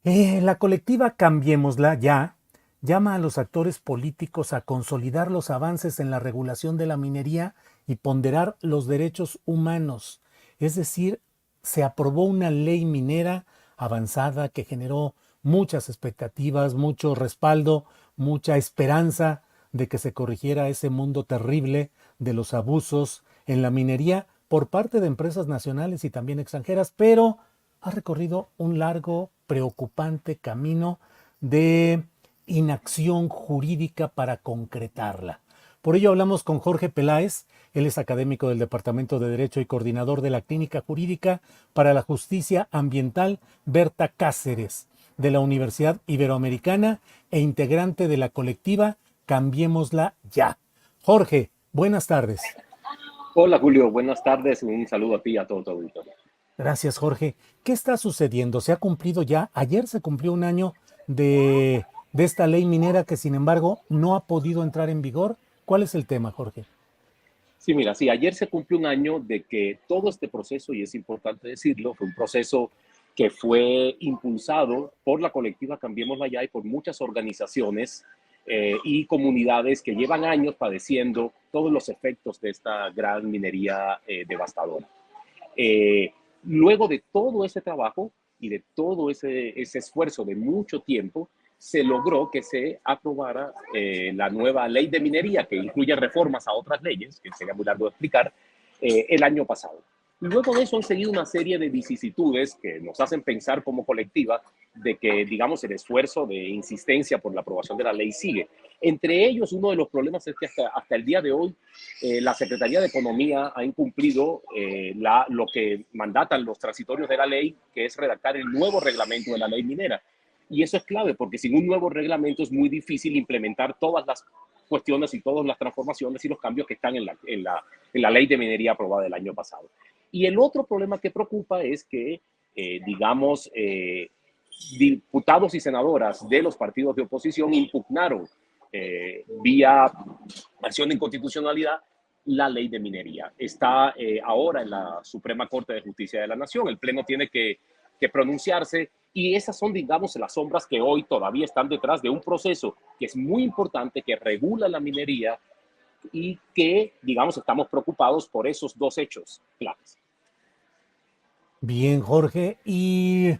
La colectiva Cambiémosla ya llama a los actores políticos a consolidar los avances en la regulación de la minería y ponderar los derechos humanos. Es decir, se aprobó una ley minera avanzada que generó muchas expectativas, mucho respaldo, mucha esperanza de que se corrigiera ese mundo terrible de los abusos en la minería por parte de empresas nacionales y también extranjeras, pero ha recorrido un largo, preocupante camino de inacción jurídica para concretarla. Por ello hablamos con Jorge Peláez, él es académico del Departamento de Derecho y coordinador de la Clínica Jurídica para la Justicia Ambiental Berta Cáceres, de la Universidad Iberoamericana e integrante de la colectiva Cambiémosla Ya. Jorge, buenas tardes. Hola Julio, buenas tardes, un saludo a ti y a todo tu auditorio. Gracias, Jorge. ¿Qué está sucediendo? Se ha cumplido ya, ayer se cumplió un año de esta ley minera que sin embargo no ha podido entrar en vigor. ¿Cuál es el tema, Jorge? Sí, mira, sí, ayer se cumplió un año de que todo este proceso, y es importante decirlo, fue un proceso que fue impulsado por la colectiva Cambiemos Allá y por muchas organizaciones y comunidades que llevan años padeciendo todos los efectos de esta gran minería devastadora. Eh, Luego de todo ese trabajo y de todo ese esfuerzo de mucho tiempo, se logró que se aprobara la nueva ley de minería, que incluye reformas a otras leyes, que sería muy largo de explicar, el año pasado. Luego de eso han seguido una serie de vicisitudes que nos hacen pensar como colectiva de que, digamos, el esfuerzo de insistencia por la aprobación de la ley sigue. Entre ellos, uno de los problemas es que hasta el día de hoy la Secretaría de Economía ha incumplido lo que mandatan los transitorios de la ley, que es redactar el nuevo reglamento de la ley minera. Y eso es clave, porque sin un nuevo reglamento es muy difícil implementar todas las cuestiones y todas las transformaciones y los cambios que están en la ley de minería aprobada el año pasado. Y el otro problema que preocupa es que, digamos, diputados y senadoras de los partidos de oposición impugnaron vía acción de inconstitucionalidad la ley de minería. Está ahora en la Suprema Corte de Justicia de la Nación. El Pleno tiene que pronunciarse y esas son, digamos, las sombras que hoy todavía están detrás de un proceso que es muy importante, que regula la minería y que, digamos, estamos preocupados por esos dos hechos claves. Bien, Jorge. ¿Y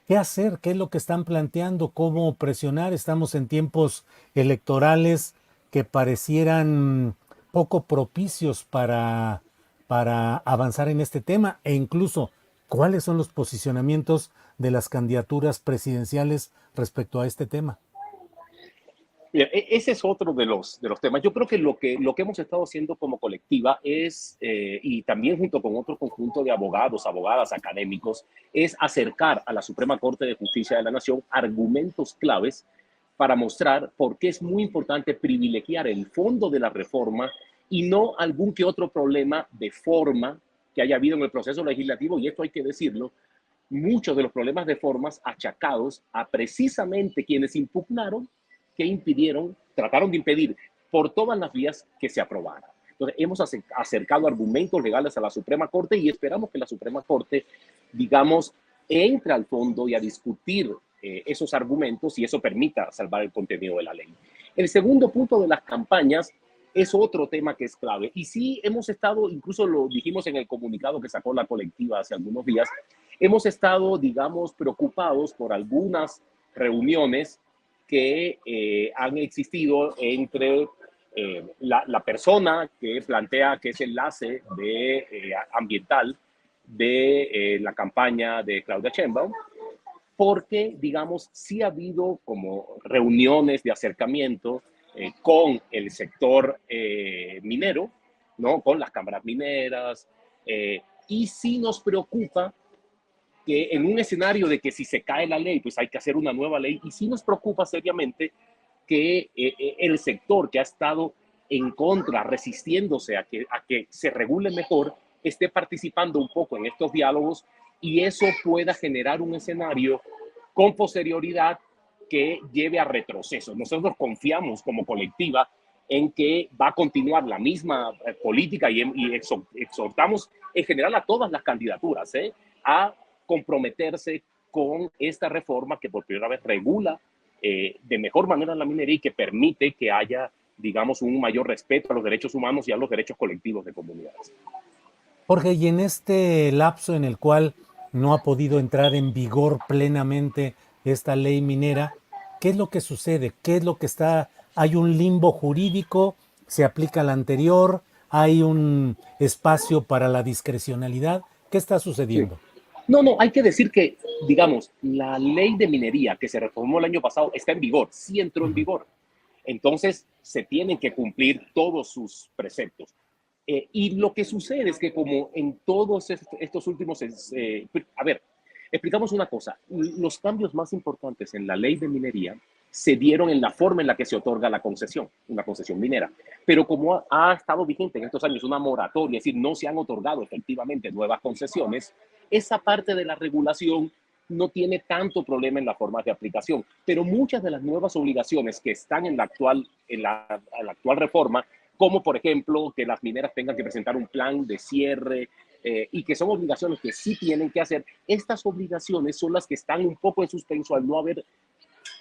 qué hacer? ¿Qué es lo que están planteando? ¿Cómo presionar? Estamos en tiempos electorales que parecieran poco propicios para avanzar en este tema e incluso cuáles son los posicionamientos de las candidaturas presidenciales respecto a este tema. Mira, ese es otro de los temas. Yo creo que lo que hemos estado haciendo como colectiva es, y también junto con otro conjunto de abogados, abogadas, académicos, es acercar a la Suprema Corte de Justicia de la Nación argumentos claves para mostrar por qué es muy importante privilegiar el fondo de la reforma y no algún que otro problema de forma que haya habido en el proceso legislativo, y esto hay que decirlo, muchos de los problemas de formas achacados a precisamente quienes impugnaron que impidieron, trataron de impedir por todas las vías que se aprobara. Entonces, hemos acercado argumentos legales a la Suprema Corte y esperamos que la Suprema Corte, digamos, entre al fondo y a discutir esos argumentos y eso permita salvar el contenido de la ley. El segundo punto de las campañas es otro tema que es clave. Y sí hemos estado, incluso lo dijimos en el comunicado que sacó la colectiva hace algunos días, hemos estado, digamos, preocupados por algunas reuniones que han existido entre la persona que plantea que es enlace ambiental de la campaña de Claudia Sheinbaum, porque, digamos, sí ha habido como reuniones de acercamiento con el sector minero, ¿no? Con las cámaras mineras, y sí nos preocupa que en un escenario de que si se cae la ley, pues hay que hacer una nueva ley, y sí nos preocupa seriamente que el sector que ha estado en contra, resistiéndose a que se regule mejor, esté participando un poco en estos diálogos y eso pueda generar un escenario con posterioridad que lleve a retrocesos. Nosotros confiamos como colectiva en que va a continuar la misma política y exhortamos en general a todas las candidaturas a comprometerse con esta reforma que por primera vez regula de mejor manera la minería y que permite que haya, digamos, un mayor respeto a los derechos humanos y a los derechos colectivos de comunidades. Jorge, y en este lapso en el cual no ha podido entrar en vigor plenamente esta ley minera, ¿qué es lo que sucede? ¿Qué es lo que está? ¿Hay un limbo jurídico? ¿Se aplica la anterior? ¿Hay un espacio para la discrecionalidad? ¿Qué está Sí. sucediendo? No, hay que decir que, digamos, la ley de minería que se reformó el año pasado está en vigor, sí entró en Ujú. vigor. Entonces, se tienen que cumplir todos sus preceptos. Y lo que sucede es que como en todos estos últimos, a ver, explicamos una cosa, los cambios más importantes en la ley de minería se dieron en la forma en la que se otorga la concesión, una concesión minera. Pero como ha estado vigente en estos años una moratoria, es decir, no se han otorgado efectivamente nuevas concesiones, esa parte de la regulación no tiene tanto problema en la forma de aplicación, pero muchas de las nuevas obligaciones que están en la actual reforma, como por ejemplo que las mineras tengan que presentar un plan de cierre y que son obligaciones que sí tienen que hacer, estas obligaciones son las que están un poco en suspenso al no haber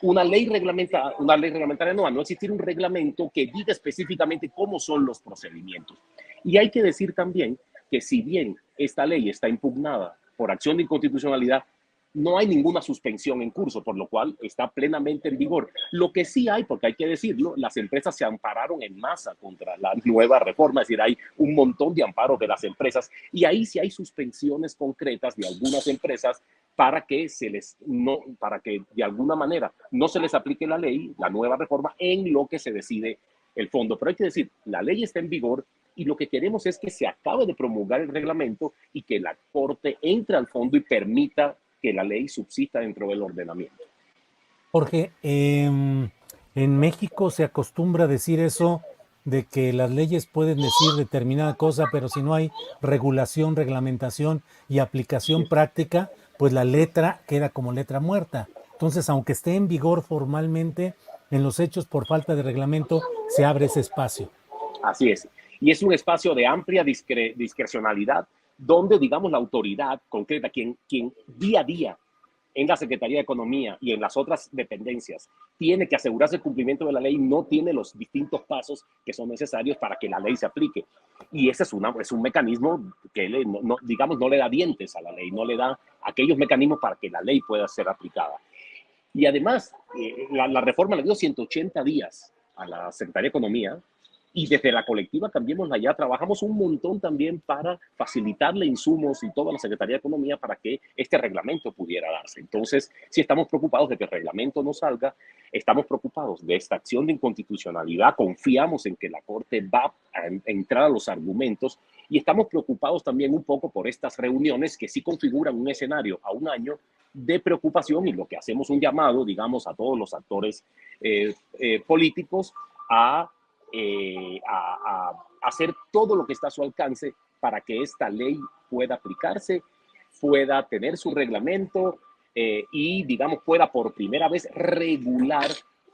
una ley reglamentaria no, al no existir un reglamento que diga específicamente cómo son los procedimientos. Y hay que decir también que si bien esta ley está impugnada por acción de inconstitucionalidad, no hay ninguna suspensión en curso, por lo cual está plenamente en vigor. Lo que sí hay, porque hay que decirlo, las empresas se ampararon en masa contra la nueva reforma, es decir, hay un montón de amparos de las empresas y ahí sí hay suspensiones concretas de algunas empresas para que de alguna manera no se les aplique la ley, la nueva reforma, en lo que se decide el fondo. Pero hay que decir, la ley está en vigor y lo que queremos es que se acabe de promulgar el reglamento y que la Corte entre al fondo y permita que la ley subsista dentro del ordenamiento. Jorge, en México se acostumbra a decir eso de que las leyes pueden decir determinada cosa, pero si no hay regulación, reglamentación y aplicación Sí, práctica, pues la letra queda como letra muerta. Entonces, aunque esté en vigor formalmente, en los hechos por falta de reglamento se abre ese espacio. así es. Y es un espacio de amplia discrecionalidad donde, digamos, la autoridad concreta, quien día a día en la Secretaría de Economía y en las otras dependencias tiene que asegurarse el cumplimiento de la ley, no tiene los distintos pasos que son necesarios para que la ley se aplique. Y ese es un mecanismo que, digamos, no le da dientes a la ley, no le da aquellos mecanismos para que la ley pueda ser aplicada. Y además, la reforma le dio 180 días a la Secretaría de Economía y desde la colectiva Cambiémosla Ya trabajamos un montón también para facilitarle insumos y toda la Secretaría de Economía para que este reglamento pudiera darse. Entonces, sí estamos preocupados de que el reglamento no salga, estamos preocupados de esta acción de inconstitucionalidad, confiamos en que la Corte va a entrar a los argumentos y estamos preocupados también un poco por estas reuniones que sí configuran un escenario a un año de preocupación y lo que hacemos un llamado, digamos, a todos los actores políticos a hacer todo lo que está a su alcance para que esta ley pueda aplicarse, pueda tener su reglamento y, digamos, pueda por primera vez regular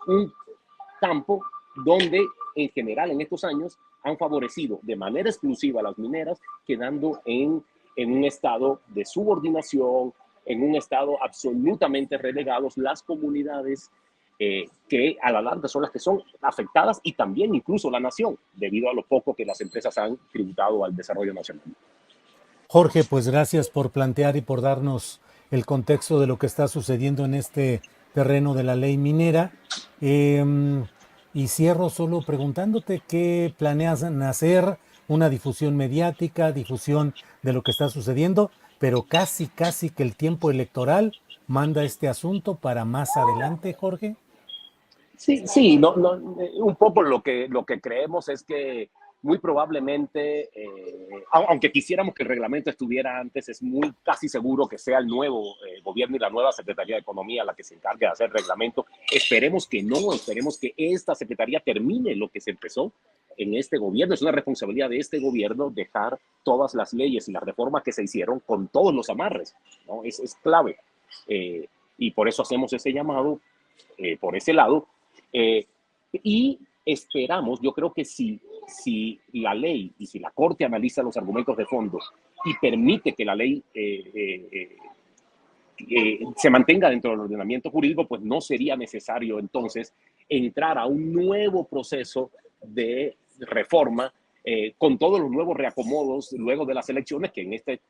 un campo donde, en general, en estos años, han favorecido de manera exclusiva a las mineras, quedando en un estado de subordinación, en un estado absolutamente relegados las comunidades que a la larga son las que son afectadas y también incluso la nación, debido a lo poco que las empresas han tributado al desarrollo nacional. Jorge, pues gracias por plantear y por darnos el contexto de lo que está sucediendo en este terreno de la ley minera. Em, y cierro solo preguntándote qué planeas hacer, una difusión mediática, difusión de lo que está sucediendo, pero casi, casi que el tiempo electoral manda este asunto para más adelante, Jorge. Sí, sí, un poco lo que creemos es que muy probablemente, aunque quisiéramos que el reglamento estuviera antes, es muy casi seguro que sea el nuevo gobierno y la nueva Secretaría de Economía la que se encargue de hacer el reglamento. Esperemos que no, esperemos que esta Secretaría termine lo que se empezó en este gobierno. Es una responsabilidad de este gobierno dejar todas las leyes y las reformas que se hicieron con todos los amarres, ¿no? Es clave. Eh, y por eso hacemos ese llamado por ese lado. Eh, y esperamos, yo creo que si la ley y si la Corte analiza los argumentos de fondo y permite que la ley se mantenga dentro del ordenamiento jurídico, pues no sería necesario entonces entrar a un nuevo proceso de reforma con todos los nuevos reacomodos luego de las elecciones, que en este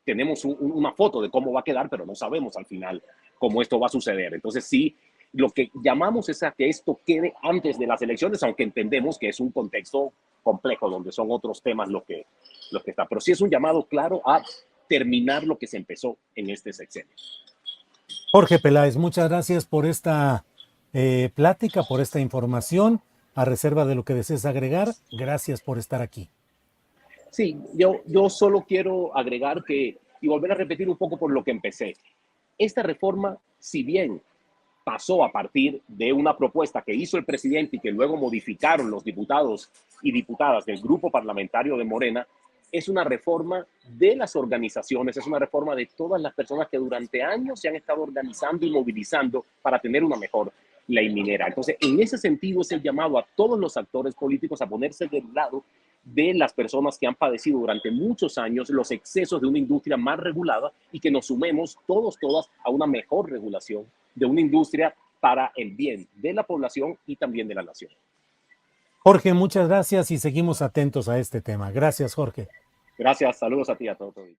tenemos una foto de cómo va a quedar, pero no sabemos al final cómo esto va a suceder. Entonces sí, lo que llamamos es a que esto quede antes de las elecciones, aunque entendemos que es un contexto complejo donde son otros temas lo que está. Pero sí es un llamado claro a terminar lo que se empezó en este sexenio. Jorge Peláez, muchas gracias por esta plática, por esta información. A reserva de lo que desees agregar, gracias por estar aquí. Sí, yo solo quiero agregar que, y volver a repetir un poco por lo que empecé, esta reforma, si bien pasó a partir de una propuesta que hizo el presidente y que luego modificaron los diputados y diputadas del grupo parlamentario de Morena, es una reforma de las organizaciones, es una reforma de todas las personas que durante años se han estado organizando y movilizando para tener una mejor ley minera. Entonces, en ese sentido es el llamado a todos los actores políticos a ponerse del lado de las personas que han padecido durante muchos años los excesos de una industria más regulada y que nos sumemos todas a una mejor regulación de una industria para el bien de la población y también de la nación. Jorge, muchas gracias y seguimos atentos a este tema. Gracias, Jorge. Gracias, saludos a ti, a todos.